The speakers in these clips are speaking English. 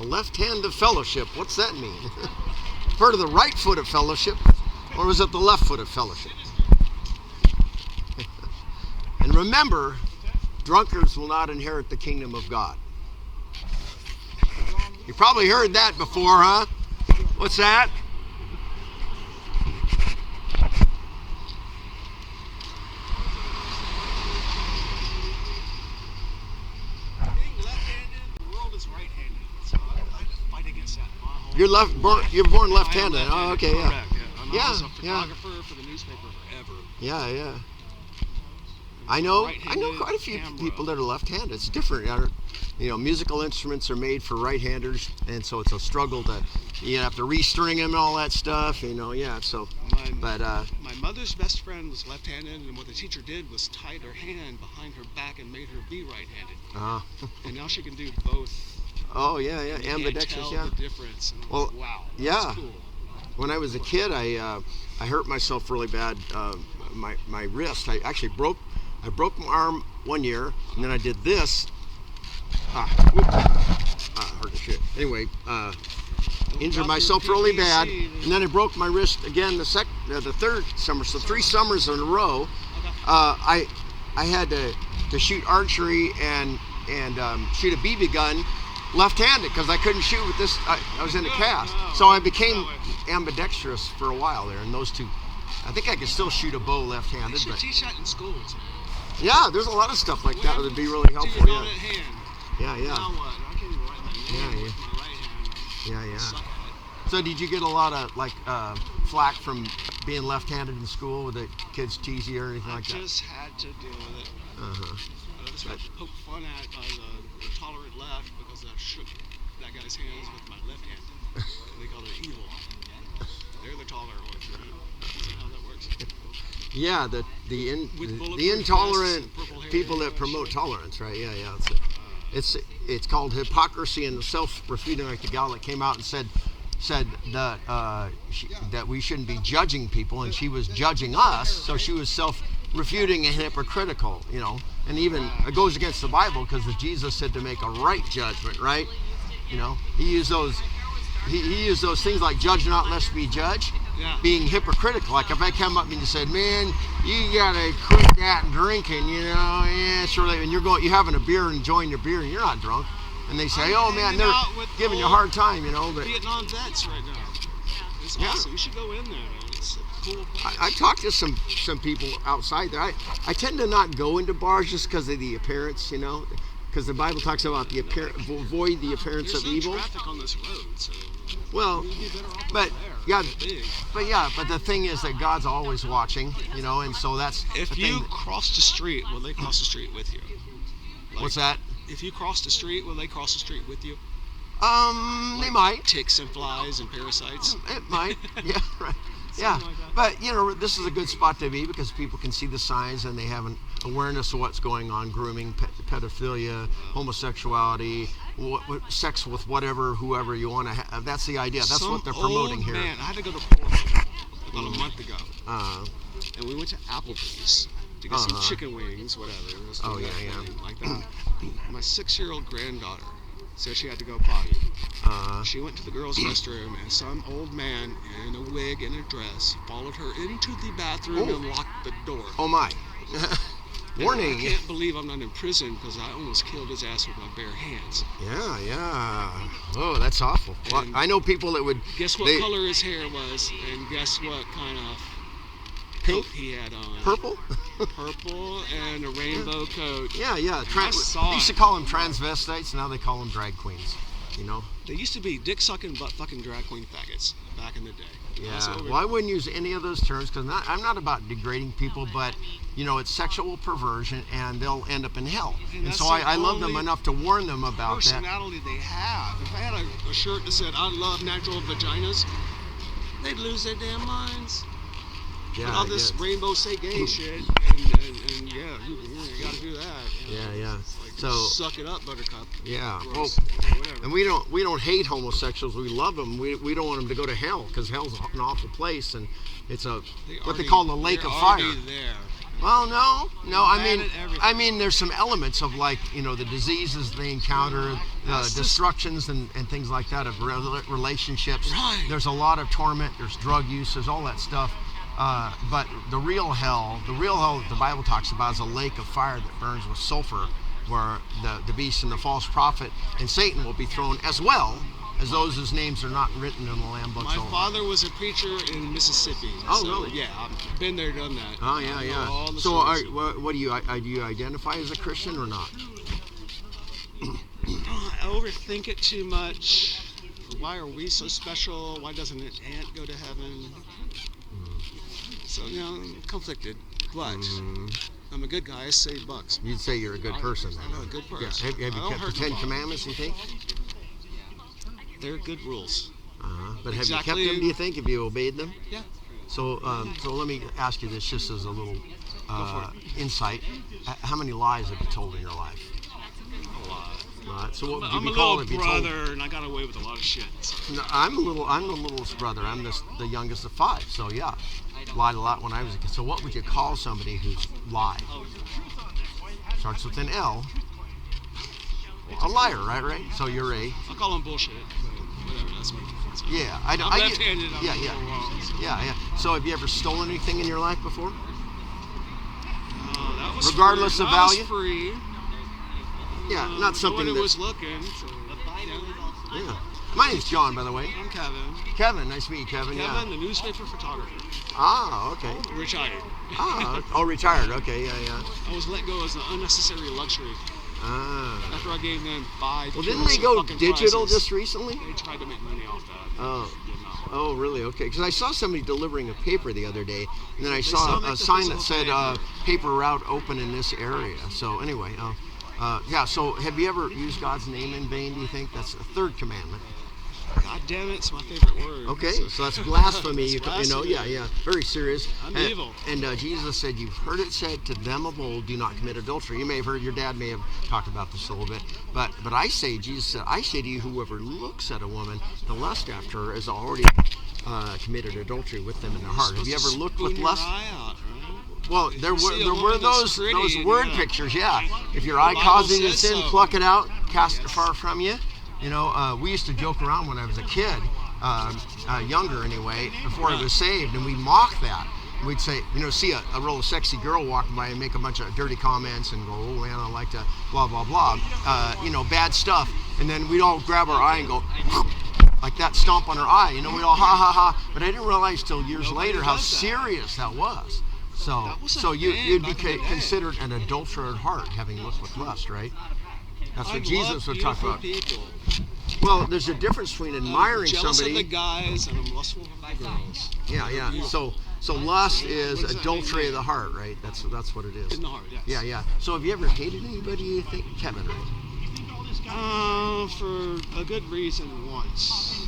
left hand of fellowship. What's that mean? Heard of the right foot of fellowship, or was it the left foot of fellowship? And remember, drunkards will not inherit the kingdom of God. You probably heard that before, huh? What's that? You're born left-handed. Oh, okay, yeah. Correct. Yeah. I was a photographer for the newspaper forever. Yeah. I know quite a few people that are left-handed. It's different. Musical instruments are made for right-handers, and so it's a struggle to, you have to restring them and all that stuff. Yeah. So, my mother's best friend was left-handed, and what the teacher did was tied her hand behind her back and made her be right-handed. And now she can do both. Oh yeah, ambidextrous. Yeah. The difference. And well, wow. Yeah. That's cool. When I was a kid, I hurt myself really bad. My wrist. I actually broke my arm one year, and then I did this. Hurt the shit. Anyway, injured myself really bad, and then I broke my wrist again the third summer. So 3 summers in a row, I had to shoot archery and shoot a BB gun left-handed because I couldn't shoot with this. I was in a cast, so I became ambidextrous for a while there. And those two, I think I could still shoot a bow left-handed. They should teach that in schools. Yeah, there's a lot of stuff like that would be really helpful. Yeah. Yeah. Now what? I can't even write my name with my right hand. Yeah. So did you get a lot of flack from being left-handed in school? Would the kids tease you or anything like that? I just had to deal with it. I was poked fun at by the tolerant left because I shook that guy's hands with my left hand. They call it evil. They're the tolerant ones. See how that works? Yeah, the intolerant people that promote tolerance, right? Yeah. It's called hypocrisy and self-refuting, like the gal that came out and said that we shouldn't be judging people, and she was judging us, so she was self-refuting and hypocritical, and even it goes against the Bible because Jesus said to make a right judgment, right? He used those things like judge not lest be judged. Yeah. Being hypocritical. Like if I come up and you said, man, you gotta quit that drinking, yeah, sure. And you're having a beer and enjoying your beer and you're not drunk. And they say, oh man, they're giving you a hard time, But Vietnam vets right now. It's awesome. You should go in there, man. It's a cool place. I talked to some people outside there. I tend to not go into bars just because of the appearance, because the Bible talks about the avoid the appearance of evil. There's no traffic on this road, so. Well, but the thing is that God's always watching, and so that's. If you cross the street, will they cross the street with you? What's that? If you cross the street, will they cross the street with you? They might. Ticks and flies and parasites. It might. Yeah, right. Yeah, but this is a good spot to be because people can see the signs and they have an awareness of what's going on: grooming, pedophilia, homosexuality, sex with whoever you want to have. That's the idea. That's what they're promoting here. Man, I had to go to Portland about a month ago, and we went to Applebee's to get some chicken wings, whatever. Like that. My 6-year-old granddaughter said she had to go potty. She went to the girls' restroom, and some old man in a wig and a dress followed her into the bathroom and locked the door. Oh my! Warning! I can't believe I'm not in prison because I almost killed his ass with my bare hands. Yeah. Oh, that's awful. Well, I know people that would. Guess what color his hair was, and guess what kind of pink coat he had on. Purple? Purple and a rainbow coat. Yeah. They used to call them transvestites. Now they call them drag queens. They used to be dick sucking, butt fucking drag queen faggots back in the day. Yeah. Well, I wouldn't use any of those terms because I'm not about degrading people, but it's sexual perversion, and they'll end up in hell. And so I love them enough to warn them about personality they have. If I had a shirt that said "I love natural vaginas," they'd lose their damn minds. Yeah, all this rainbow say gay shit, and you gotta do that. Yeah. Like, so suck it up, Buttercup. Yeah. Well, and we don't hate homosexuals. We love them. We don't want them to go to hell because hell's an awful place, and it's what they call the lake of fire. There. Well, no. Mad at everything. I mean, there's some elements of like the diseases they encounter, the destructions and things like that of relationships. Right. There's a lot of torment. There's drug use. There's all that stuff. But the real hell that the Bible talks about is a lake of fire that burns with sulfur, where the beast and the false prophet and Satan will be thrown, as well as those whose names are not written in the Lamb books. My father was a preacher in Mississippi. Oh, so, yeah. Yeah, I've been there, done that. Oh, I know yeah. all the So, stories. what do you identify as a Christian or not? I overthink it too much. Why are we so special? Why doesn't an ant go to heaven? So, I'm conflicted. But I'm a good guy. I save bucks. You'd say you're a good person. I'm a good person. Yeah. Have you I don't kept the hurt 10 nobody. Commandments, you think? They're good rules. But have Exactly. you kept them, do you think? Have you obeyed them? Yeah. So let me ask you this just as a little for insight. How many lies have you told in your life? A lot. Right. So what would you I'm be a called little if you told? brother, and I got away with a lot of shit. So. No, I'm the littlest brother. I'm the youngest of 5. So yeah, lied a lot when I was a kid. So what would you call somebody who's lied? Starts with an L. A liar, right? So you're a. I'll call them bullshit. But whatever, that's me. So. Yeah, I'm left-handed. I'm yeah. a little wrong, so. Yeah. So have you ever stolen anything in your life before? That was Regardless free. of That value? was free. Yeah, not something Nobody that. was looking. So, Yeah. My name's John, by the way. I'm Kevin. Kevin, nice to meet you, Kevin. Kevin, the newspaper photographer. Ah, okay. Retired. Retired. Okay, yeah. I was let go as an unnecessary luxury Ah. after I gave them 5. Well, didn't they go fucking digital prizes. just recently? They tried to make money off that. Oh. Did not. Oh, really? Okay. Because I saw somebody delivering a paper the other day, and then I still saw make a the sign that physical said paper. paper route open in this area. So anyway, yeah. So have you ever used God's name in vain? Do you think that's the 3rd commandment? God damn it, it's my favorite word. Okay, so that's blasphemy. It's blasphemy. Yeah, very serious. I'm and, evil. And Jesus said, "You've heard it said to them of old, do not commit adultery." You may have heard, your dad may have talked about this a little bit, but I say, Jesus said, "I say to you, whoever looks at a woman to lust after her has already committed adultery with them in their heart." Have you ever looked with lust? Well, there were those word pictures, yeah. If your eye Bible causing you says sin, so. pluck it out, cast it far from you. We used to joke around when I was a kid, younger anyway, before I was saved, and we mocked that. We'd say, see a real sexy girl walking by and make a bunch of dirty comments and go, "Oh man, I like to blah blah blah," bad stuff, and then we'd all grab our eye and go like that, stomp on her eye. We'd all ha ha ha. But I didn't realize till years later how serious that was. So you'd be considered an adulterer at heart, having looked with lust, right? That's what Jesus would talk about. People. Well, there's a difference between admiring jealous somebody. of the guys and I'm lustful of the girls. Yeah. So lust is adultery of the heart, right? That's what it is. In the heart, yes. Yeah. So have you ever hated anybody? You think, Kevin? Right? For a good reason once.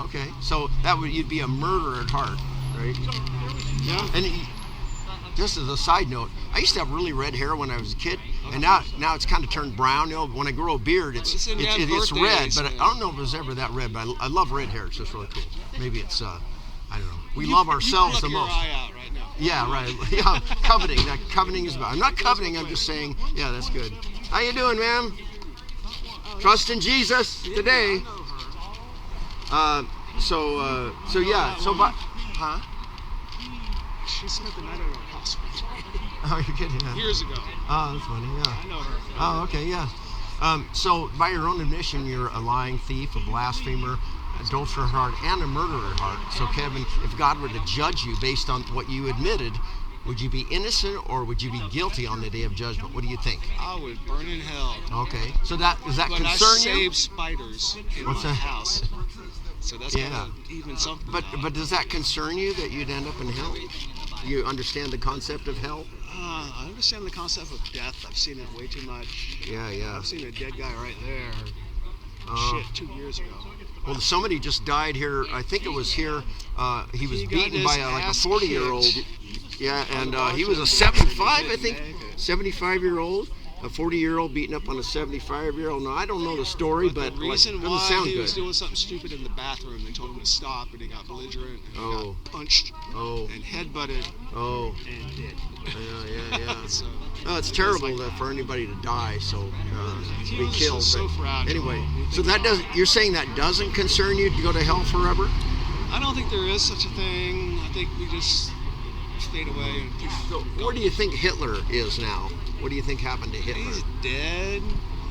Okay. So you'd be a murderer at heart, right? Yeah. And just as a side note, I used to have really red hair when I was a kid, and now it's kind of turned brown. When I grow a beard, it's red, but I don't know if it was ever that red. But I love red hair. It's just really cool. Maybe it's I don't know. We love ourselves the most. Your eye out right now. Yeah, right. Yeah, coveting. That coveting is bad. I'm not coveting. I'm just saying. Yeah, that's good. How you doing, ma'am? Trust in Jesus today. Huh? She spent the night at our house. Oh, you're kidding. Yeah. Years ago. Oh, that's funny. Yeah. I know her. Oh, okay, yeah. So by your own admission, you're a lying thief, a blasphemer, adulterer at heart, and a murderer at heart. So Kevin, if God were to judge you based on what you admitted, would you be innocent or would you be guilty on the day of judgment? What do you think? I would burn in hell. Okay. So does that But concern I you? saved spiders in What's my that? house. So that's Yeah. kind of even something. But does that concern you that you'd end up in hell? You understand the concept of hell? I understand the concept of death. I've seen it way too much. Yeah. I've seen a dead guy right there. 2 years ago. Well, somebody just died here. I think it was here. He was He got beaten by his like a ass 40-year-old. kicked. Yeah, and he was a 75, I think, 75-year-old. a 40-year-old beating up on a 75-year-old. No, I don't know the story, but the reason doesn't why sound he good. was doing something stupid in the bathroom, they told him to stop, and he got belligerent, and he got punched, and headbutted, and did. Yeah. So, no, it's terrible for anybody to die, so to be killed. So fragile. Anyway, so that doesn't. You're saying that doesn't concern you to go to hell forever? I don't think there is such a thing. I think we just stayed away. So where do you think Hitler is now? What do you think happened to Hitler? He's dead.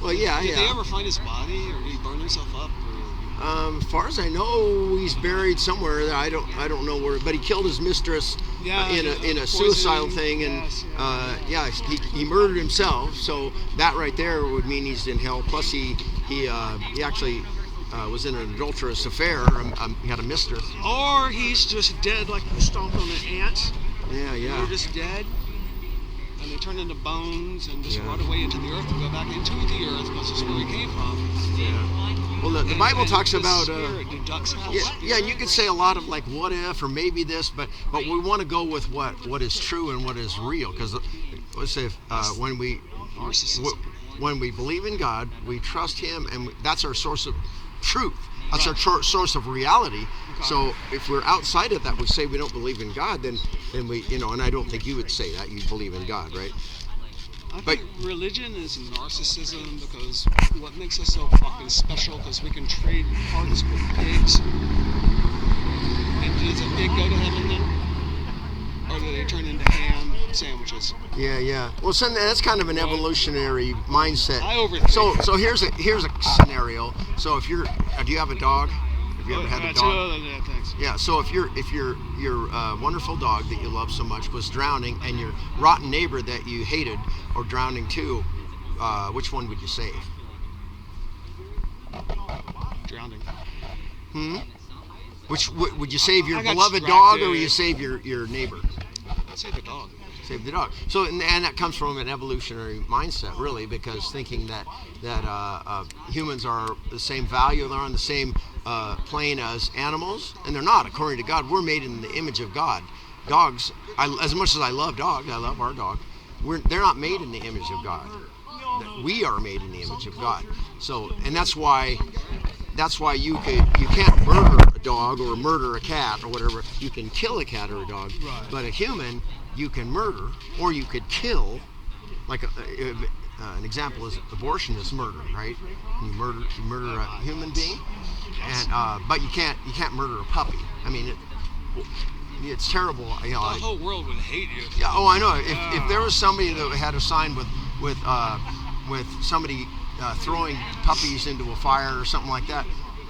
Well, yeah. Did they ever find his body, or did he burn himself up? As far as I know, he's buried somewhere. I don't know where, but he killed his mistress in a suicidal thing, and he murdered himself. So that right there would mean he's in hell. Plus, he actually was in an adulterous affair. He had a mistress. Or he's just dead, like the stomped on the ants. Yeah. They're just dead, and they turn into bones and just rot away into the earth and go back into the earth because that's where he came from. Yeah. Well, the Bible talks about. Yeah, and you could say a lot of like what if or maybe this, but we want to go with what is true and what is real, because let's say when we believe in God, we trust Him, and that's our source of truth. That's our source of reality. Okay. So if we're outside of that, we say we don't believe in God, then we, and I don't think you would say that you believe in God, right? I think religion is narcissism, because what makes us so fucking special, because we can trade hearts with pigs. And does a pig go to heaven then? Or do they turn into ham sandwiches? Yeah. Well, so that's kind of an evolutionary mindset. I overthink. So here's a scenario. So if do you have a dog? Have you ever had a dog? Thanks. Yeah. So if your wonderful dog that you love so much was drowning, and your rotten neighbor that you hated or drowning too, which one would you save? Drowning. Which would you save, your beloved dog, or would you save your neighbor? I'd save the dog. Save the dog. So and that comes from an evolutionary mindset, really, because thinking that humans are the same value, they're on the same plane as animals, and they're not. According to God, we're made in the image of God. Dogs, as much as I love dogs, I love our dog. They're not made in the image of God. We are made in the image of God. So, and that's why you can't murder a dog or murder a cat or whatever. You can kill a cat or a dog, right. But a human you can murder, or you could kill. Like an example is abortion is murder, right? You murder a human being, and but you can't murder a puppy. I mean, it's terrible. The whole world would hate you. Yeah. Oh, I know. If there was somebody that had a sign with somebody throwing puppies into a fire or something like that,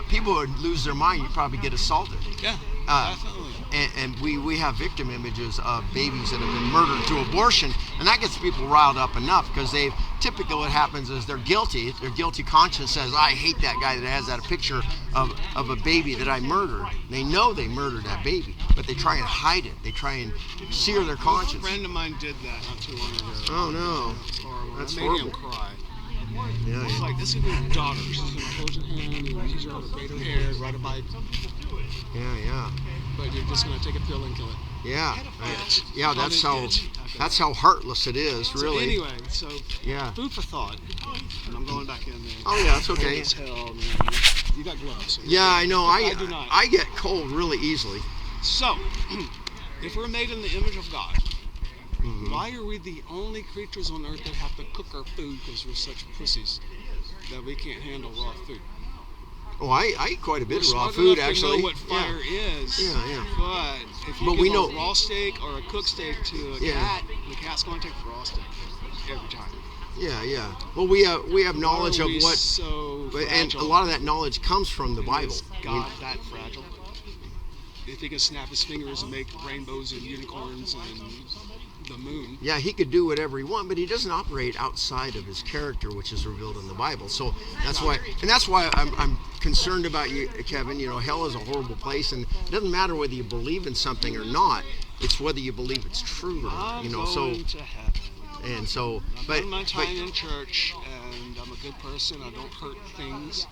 people would lose their mind. You'd probably get assaulted. Yeah, definitely. And we have victim images of babies that have been murdered through abortion, and that gets people riled up enough, because typically what happens is they're guilty. Their guilty conscience says, I hate that guy that has that picture of a baby that I murdered. They know they murdered that baby, but they try and hide it. They try and sear their conscience. A friend of mine did that not too long ago. Oh no, that's horrible. That made him cry. Yeah, it's like, this is your daughter. She's going to hold your hand and teach her how to braid her hair, ride a bike. Yeah. But you're just going to take a pill and kill it. Yeah. Yeah, that's how heartless it is, really. So anyway, food for thought. And I'm going back in there. Oh yeah, that's okay. Cold as hell, man. You got gloves. So yeah, I know. I do not. I get cold really easily. So, if we're made in the image of God, why are we the only creatures on earth that have to cook our food because we're such pussies that we can't handle raw food? Oh, I eat quite a bit of raw food, actually. We know what fire is. Yeah. But if you give a raw steak or a cooked steak to a cat, the cat's going to take the raw steak every time. Yeah. Well, we have knowledge of what, so and a lot of that knowledge comes from the Bible. Is God that fragile? If he can snap his fingers and make rainbows and unicorns and the moon. Yeah, he could do whatever he wants, but he doesn't operate outside of his character, which is revealed in the Bible. So that's why I'm concerned about you, Kevin. Hell is a horrible place, and it doesn't matter whether you believe in something or not. It's whether you believe it's true or not. I'm going to heaven. And so, I've done my time in church, and I'm a good person. I don't hurt things.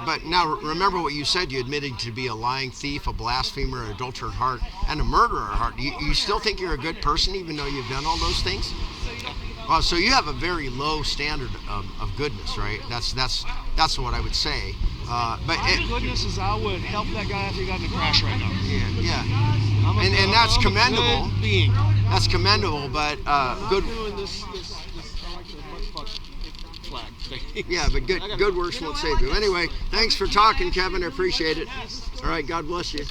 But now, remember what you said. You admitted to be a lying thief, a blasphemer, an adulterer at heart, and a murderer at heart. You still think you're a good person, even though you've done all those things? Yeah. Well, so you have a very low standard of goodness, right? That's what I would say. But my goodness is I would help that guy if he got in a crash right now. Yeah. And that's commendable. Good being. That's commendable, but good. I'm doing this I like the butt fuck flag thing. Yeah, but good works won't save you. Anyway, thanks for talking, Kevin. I appreciate it. All right, God bless you.